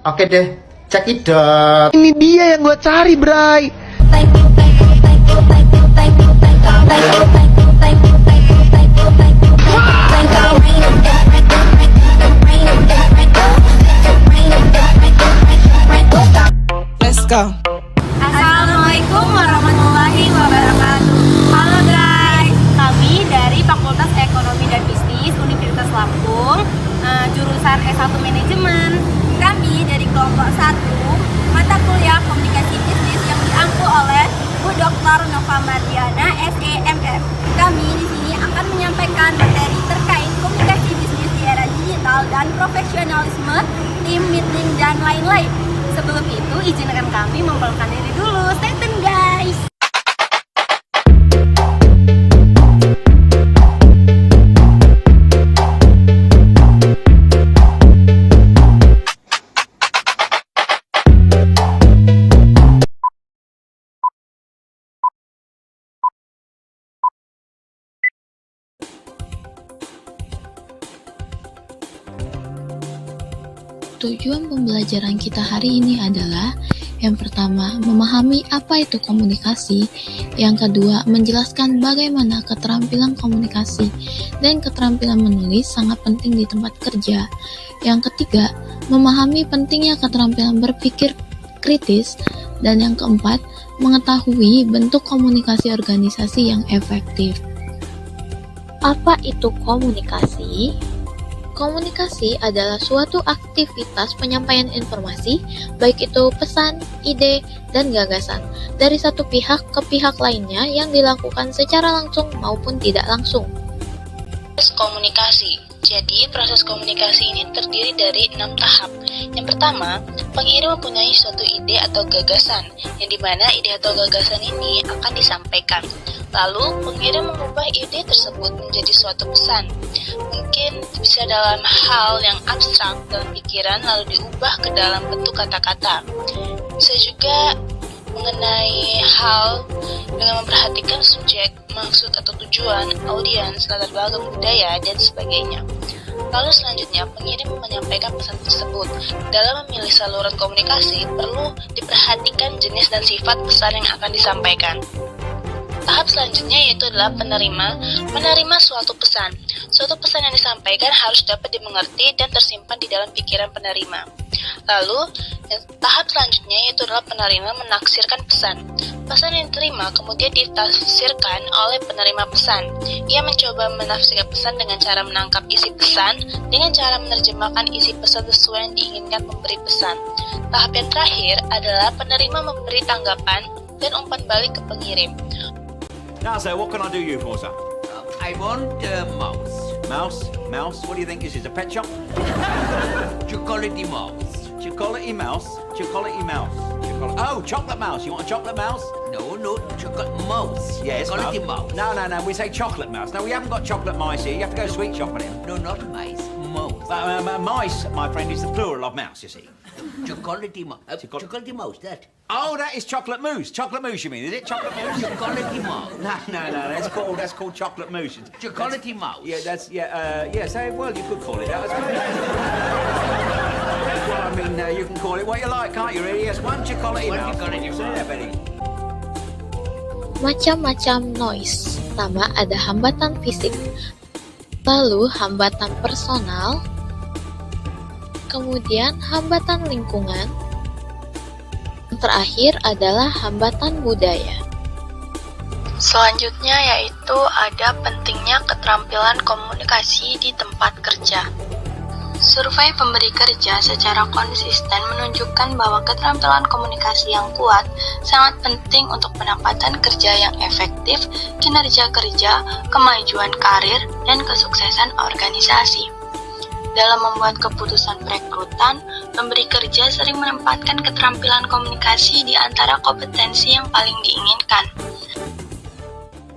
Oke deh, cekidot. Ini dia yang gua cari, Bray. Let's go. Assalamualaikum warahmatullahi wabarakatuh. Halo guys, kami dari Fakultas Ekonomi dan Bisnis Universitas Lampung, jurusan S1 Manajemen. Kami dari kelompok 1, mata kuliah Komunikasi Bisnis yang diampu oleh Bu Dr. Nova Mardiana, SEMM. Kami di sini akan menyampaikan materi terkait komunikasi bisnis di era digital dan profesionalisme, tim meeting dan lain-lain. Sebelum itu, izinkan kami memperkenalkan diri dulu. Stay tune guys. Tujuan pembelajaran kita hari ini adalah yang pertama, memahami apa itu komunikasi. Yang kedua, menjelaskan bagaimana keterampilan komunikasi dan keterampilan menulis sangat penting di tempat kerja. Yang ketiga, memahami pentingnya keterampilan berpikir kritis. Dan yang keempat, mengetahui bentuk komunikasi organisasi yang efektif. Apa itu komunikasi? Komunikasi adalah suatu aktivitas penyampaian informasi, baik itu pesan, ide, dan gagasan, dari satu pihak ke pihak lainnya yang dilakukan secara langsung maupun tidak langsung. Proses komunikasi. Jadi, proses komunikasi ini terdiri dari 6 tahap. Yang pertama, pengirim mempunyai suatu ide atau gagasan, yang dimana ide atau gagasan ini akan disampaikan. Lalu, pengirim mengubah ide tersebut menjadi suatu pesan. Mungkin bisa dalam hal yang abstrak dalam pikiran lalu diubah ke dalam bentuk kata-kata. Bisa juga mengenai hal dengan memperhatikan subjek, maksud atau tujuan, audiens, latar belakang budaya, dan sebagainya. Lalu selanjutnya, pengirim menyampaikan pesan tersebut. Dalam memilih saluran komunikasi, perlu diperhatikan jenis dan sifat pesan yang akan disampaikan. Tahap selanjutnya yaitu adalah menerima suatu pesan. Suatu pesan yang disampaikan harus dapat dimengerti dan tersimpan di dalam pikiran penerima. Lalu, tahap selanjutnya yaitu adalah penerima menaksirkan pesan. Pesan yang diterima kemudian ditafsirkan oleh penerima pesan. Ia mencoba menafsirkan pesan dengan cara menangkap isi pesan, dengan cara menerjemahkan isi pesan sesuai yang diinginkan pemberi pesan. Tahap yang terakhir adalah penerima memberi tanggapan dan umpan balik ke pengirim. Now, sir, what can I do you for, sir? I want a mouse. Mouse? Mouse? What do you think this is, a pet shop? Chocolate mouse. Chocolate mouse? Chocolate mouse. Oh, chocolate mouse. You want a chocolate mouse? No, chocolate mouse. Yes, Chocolate mouse. No, we say chocolate mouse. No, we haven't got chocolate mice here. You have to go sweet shop on it. No, not mice. Mouse. Mice, my friend, is the plural of mouse, you see. Chocolate mouse. Chocolate mouse, that. Oh, that is chocolate mousse. Chocolate mousse, you mean, is it? Chocolate mousse? Chocolate mouse. No, that's called chocolate mousse. Chocolate mouse. Yeah, so, well, you could call it that. Well, I mean, you can call it what you like, can't you, really? Yes, one chocolate mouse. Yeah, Betty. Macam-macam noise. Pertama, ada hambatan fisik. Lalu, hambatan personal. Kemudian, hambatan lingkungan. Yang terakhir adalah hambatan budaya. Selanjutnya yaitu ada pentingnya keterampilan komunikasi di tempat kerja. Survei pemberi kerja secara konsisten menunjukkan bahwa keterampilan komunikasi yang kuat sangat penting untuk pendapatan kerja yang efektif, kinerja kerja, kemajuan karir, dan kesuksesan organisasi. Dalam membuat keputusan perekrutan, pemberi kerja sering menempatkan keterampilan komunikasi di antara kompetensi yang paling diinginkan.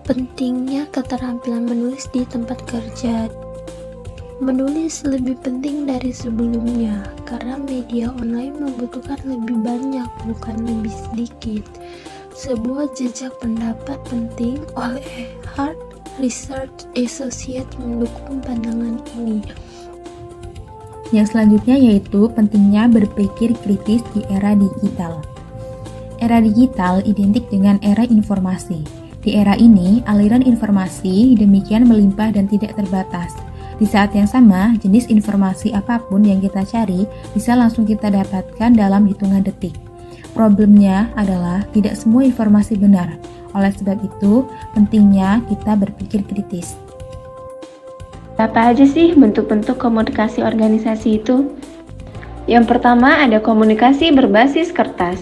Pentingnya keterampilan menulis di tempat kerja. Menulis lebih penting dari sebelumnya, karena media online membutuhkan lebih banyak, bukan lebih sedikit. Sebuah jejak pendapat penting oleh Hart Research Associates mendukung pandangan ini. Yang selanjutnya yaitu pentingnya berpikir kritis di era digital. Era digital identik dengan era informasi. Di era ini, aliran informasi demikian melimpah dan tidak terbatas. Di saat yang sama, jenis informasi apapun yang kita cari bisa langsung kita dapatkan dalam hitungan detik. Problemnya adalah tidak semua informasi benar. Oleh sebab itu, pentingnya kita berpikir kritis. Apa aja sih bentuk-bentuk komunikasi organisasi itu? Yang pertama ada komunikasi berbasis kertas.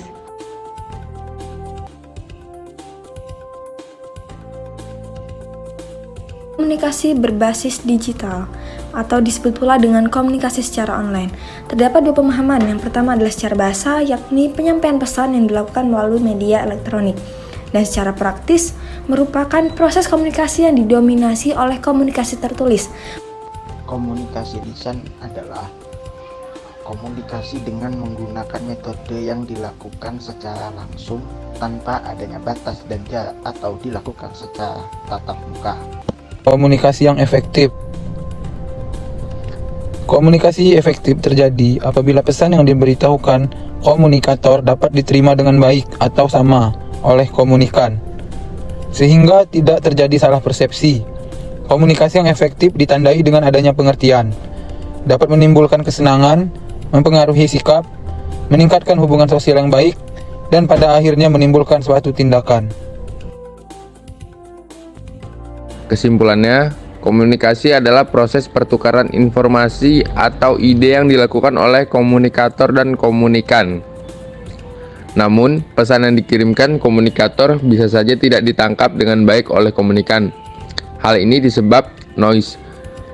Komunikasi berbasis digital atau disebut pula dengan komunikasi secara online. Terdapat dua pemahaman. Yang pertama adalah secara bahasa, yakni penyampaian pesan yang dilakukan melalui media elektronik. Dan secara praktis, merupakan proses komunikasi yang didominasi oleh komunikasi tertulis. Komunikasi lisan adalah komunikasi dengan menggunakan metode yang dilakukan secara langsung tanpa adanya batas dan jarak atau dilakukan secara tatap muka. Komunikasi yang efektif. Komunikasi efektif terjadi apabila pesan yang diberitahukan komunikator dapat diterima dengan baik atau sama oleh komunikan, sehingga tidak terjadi salah persepsi. Komunikasi yang efektif ditandai dengan adanya pengertian, dapat menimbulkan kesenangan, mempengaruhi sikap, meningkatkan hubungan sosial yang baik, dan pada akhirnya menimbulkan suatu tindakan. Kesimpulannya, komunikasi adalah proses pertukaran informasi atau ide yang dilakukan oleh komunikator dan komunikan. Namun, pesan yang dikirimkan komunikator bisa saja tidak ditangkap dengan baik oleh komunikan. Hal ini disebab noise.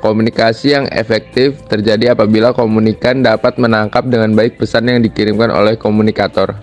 Komunikasi yang efektif terjadi apabila komunikan dapat menangkap dengan baik pesan yang dikirimkan oleh komunikator.